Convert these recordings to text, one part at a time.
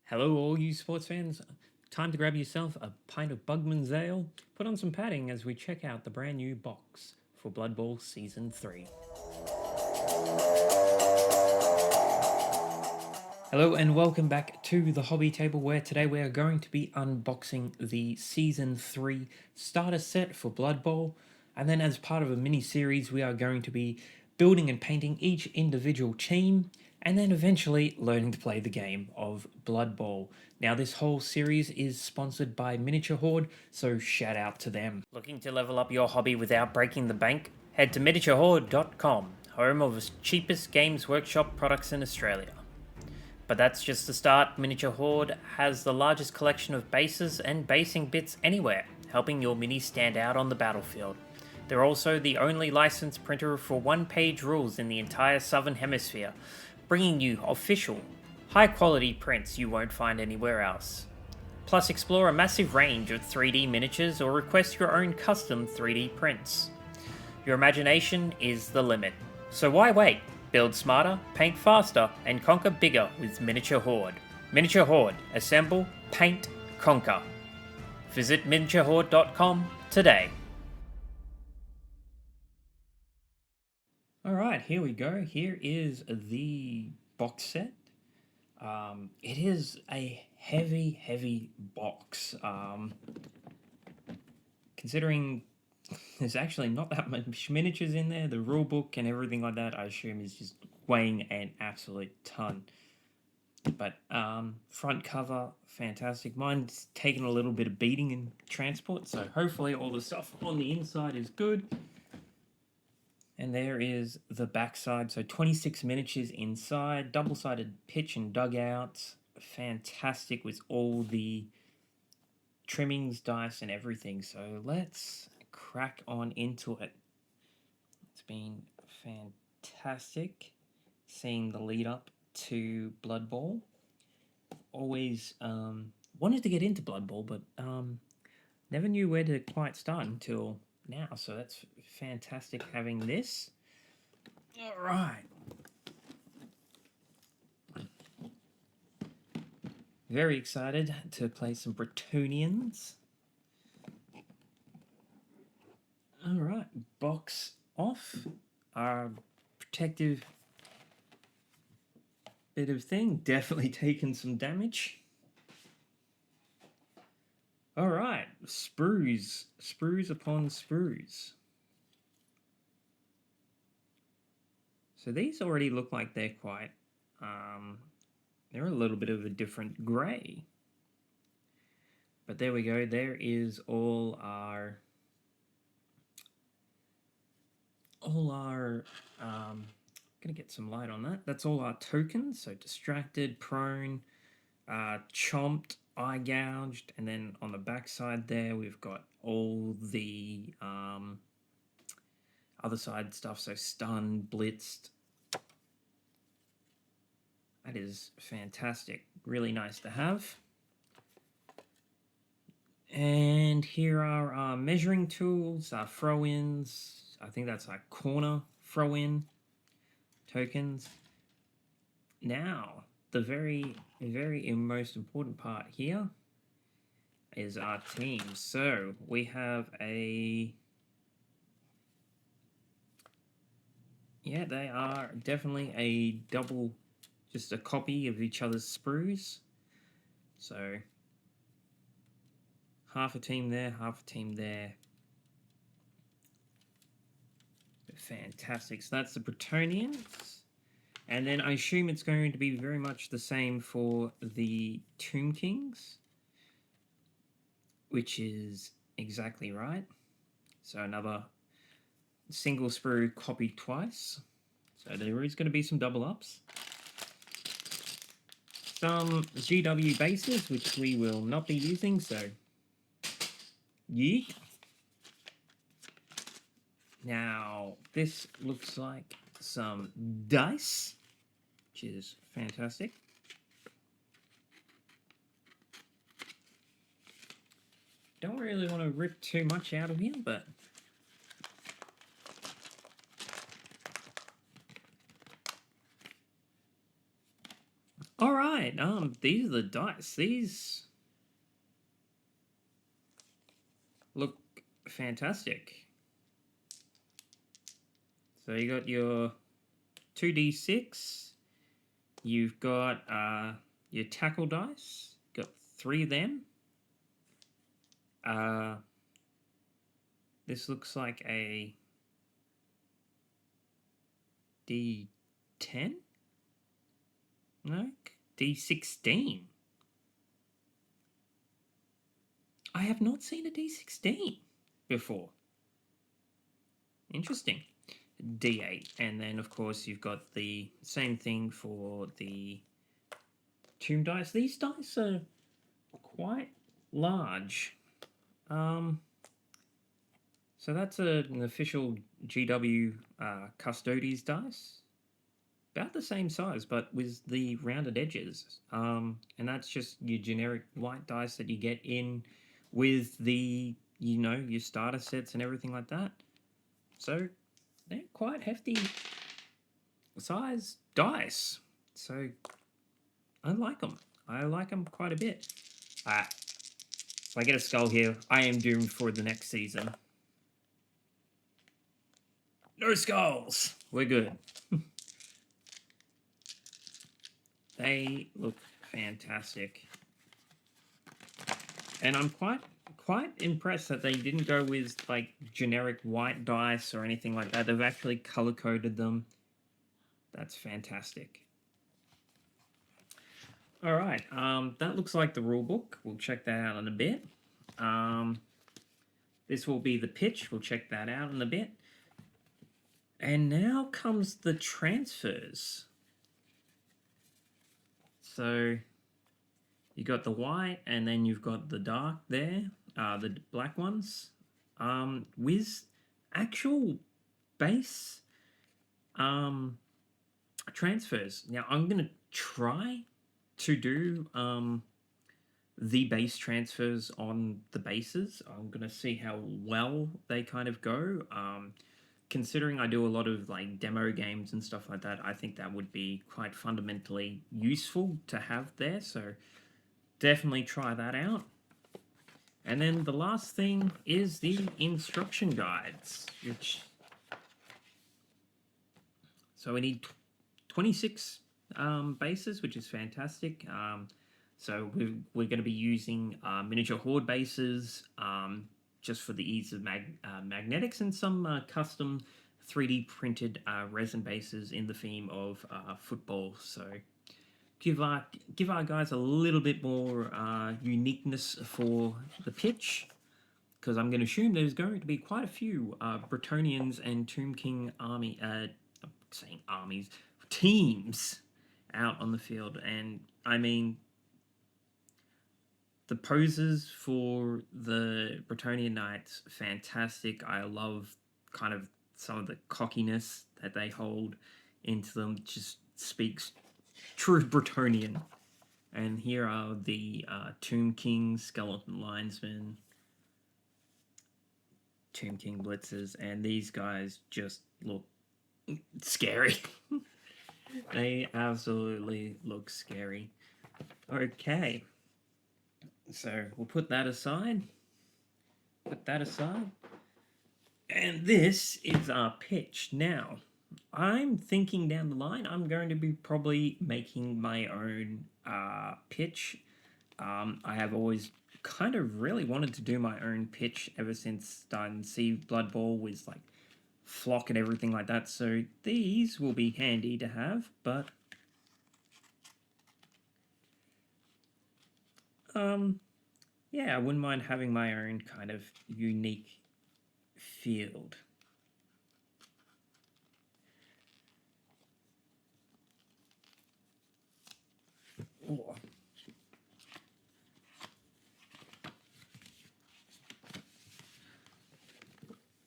Hello, all you sports fans. Time to grab yourself a pint of Bugman's Ale, put on some padding as we check out the brand new box for Blood Bowl Season 3. Hello and welcome back to the Hobby Table, where today we are going to be unboxing the Season 3 starter set for Blood Bowl. And then as part of a mini-series, we are going to be building and painting each individual team, and then eventually learning to play the game of Blood Bowl. Now, this whole series is sponsored by Miniature Horde, so shout out to them. Looking to level up your hobby without breaking the bank? Head to miniaturehorde.com, home of the cheapest Games Workshop products in Australia. But that's just the start. Miniature Horde has the largest collection of bases and basing bits anywhere, helping your minis stand out on the battlefield. They're also the only licensed printer for one-page rules in the entire Southern Hemisphere, bringing you official, high-quality prints you won't find anywhere else. Plus, explore a massive range of 3D miniatures or request your own custom 3D prints. Your imagination is the limit. So why wait? Build smarter, paint faster, and conquer bigger with Miniature Horde. Miniature Horde. Assemble, paint, conquer. Visit miniaturehorde.com today. Alright, here we go. Here is the box set. It is a heavy box. Considering there's actually not that much miniatures in there, the rulebook and everything like that, I assume, is just weighing an absolute ton. But front cover, fantastic. Mine's taken a little bit of beating in transport, so hopefully all the stuff on the inside is good. And there is the back side, so 26 miniatures inside, double-sided pitch and dugouts, fantastic with all the trimmings, dice, and everything. So let's crack on into it. It's been fantastic seeing the lead up to Blood Bowl. Always wanted to get into Blood Bowl, but never knew where to quite start until now. So that's fantastic having this. All right. Very excited to play some Bretonians. Alright, box off. Our protective bit of thing. Definitely taken some damage. Alright, sprues. Sprues upon sprues. So these already look like they're quite... they're a little bit of a different grey. But there we go. There is all our gonna get some light on that. That's all our tokens. So distracted, prone, chomped, eye gouged, and then on the back side there we've got all the other side stuff. So stunned, blitzed. That is fantastic. Really nice to have. And here are our measuring tools, our throw-ins. I think that's our corner throw-in tokens. Now, the very most important part here is our team. So we have a... yeah, they are definitely a double, just a copy of each other's sprues. So half a team there, half a team there. Fantastic. So that's the Bretonians. And then I assume it's going to be very much the same for the Tomb Kings, which is exactly right. So another single sprue copied twice. So there is going to be some double ups. Some GW bases, which we will not be using, so yeet. Now, this looks like some dice, which is fantastic. Don't really want to rip too much out of here, but All right. right. These are the dice. These look fantastic. So you got your 2d6. You've got your tackle dice. Got 3 of them. This looks like a D10? No, D16. I have not seen a D16 before. Interesting. D8, and then of course you've got the same thing for the tomb dice. These dice are quite large. So that's an official GW Custodes dice. About the same size, but with the rounded edges. And that's just your generic white dice that you get in with the, your starter sets and everything like that. So they're quite hefty size dice. So I like them. I like them quite a bit. If I get a skull here, I am doomed for the next season. No skulls! We're good. They look fantastic. And I'm quite impressed that they didn't go with like generic white dice or anything like that. They've actually color coded them. That's fantastic. All right, that looks like the rule book. We'll check that out in a bit. This will be the pitch. We'll check that out in a bit. And now comes the transfers. So you got the white, and then you've got the dark there, the black ones, with actual base transfers. Now I'm gonna try to do the base transfers on the bases. I'm gonna see how well they kind of go. Considering I do a lot of like demo games and stuff like that, I think that would be quite fundamentally useful to have there. So definitely try that out. And then the last thing is the instruction guides, which, so we need 26 bases, which is fantastic. So we're going to be using miniature horde bases just for the ease of magnetics, and some custom 3D printed resin bases in the theme of football. So give our guys a little bit more uniqueness for the pitch, because I'm going to assume there's going to be quite a few Bretonians and Tomb King army, teams out on the field. And I mean, the poses for the Bretonian Knights, fantastic. I love kind of some of the cockiness that they hold into them. Just speaks true Bretonian. And here are the Tomb King, Skeleton Linesmen, Tomb King Blitzers, and these guys just look scary. They absolutely look scary. Okay. So we'll put that aside. And this is our pitch. Now, I'm thinking down the line, I'm going to be probably making my own pitch. I have always kind of really wanted to do my own pitch ever since starting to see Blood Bowl with like flock and everything like that. So these will be handy to have, but yeah, I wouldn't mind having my own kind of unique field. Oh.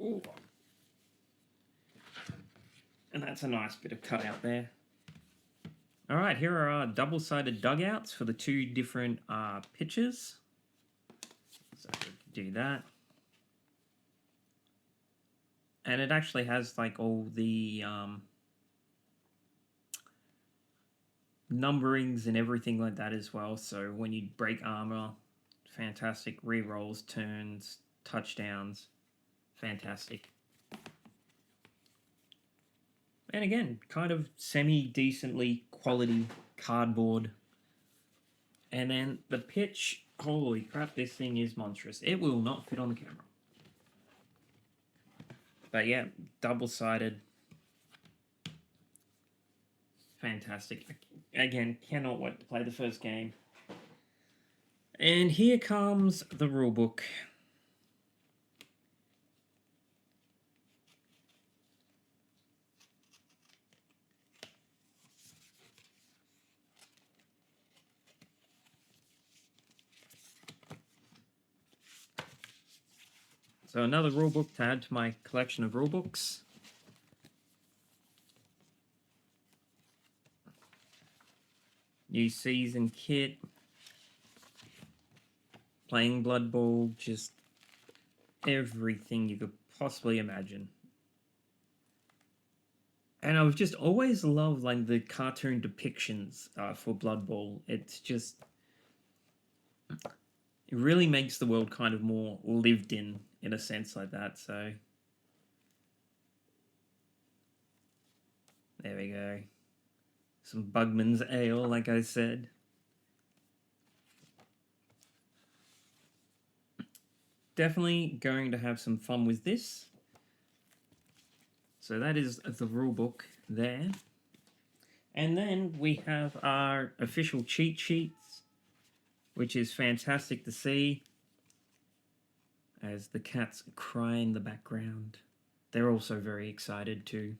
Ooh. And that's a nice bit of cutout there. All right, here are our double-sided dugouts for the two different pitches. So we can do that. And it actually has like all the numberings and everything like that as well. So when you break armor, fantastic. Rerolls, turns, touchdowns, fantastic. And again, kind of semi-decently quality cardboard. And then the pitch, holy crap, this thing is monstrous. It will not fit on the camera. But yeah, double-sided. Fantastic. Again, cannot wait to play the first game. And here comes the rulebook. So another rulebook to add to my collection of rulebooks. New season kit. Playing Blood Bowl, just everything you could possibly imagine. And I've just always loved like the cartoon depictions for Blood Bowl. It's just, it really makes the world kind of more lived in a sense like that. So there we go. Some Bugman's Ale, like I said. Definitely going to have some fun with this. So that is the rulebook there. And then we have our official cheat sheets, which is fantastic to see. As the cats cry in the background. They're also very excited too.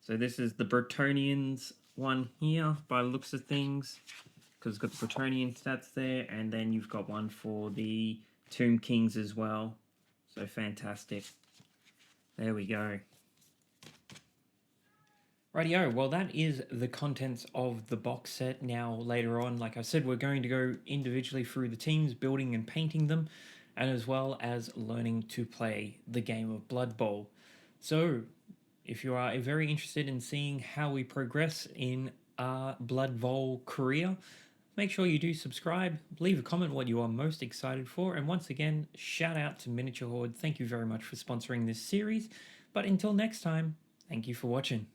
So this is the Bretonians one here by the looks of things, because it's got the Bretonian stats there, and then you've got one for the Tomb Kings as well. So fantastic. There we go. Rightio, well that is the contents of the box set. Now later on, like I said, we're going to go individually through the teams, building and painting them, and as well as learning to play the game of Blood Bowl. So if you are very interested in seeing how we progress in our Blood Bowl career, make sure you do subscribe, leave a comment what you are most excited for, and once again, shout out to Miniature Horde. Thank you very much for sponsoring this series, but until next time, thank you for watching.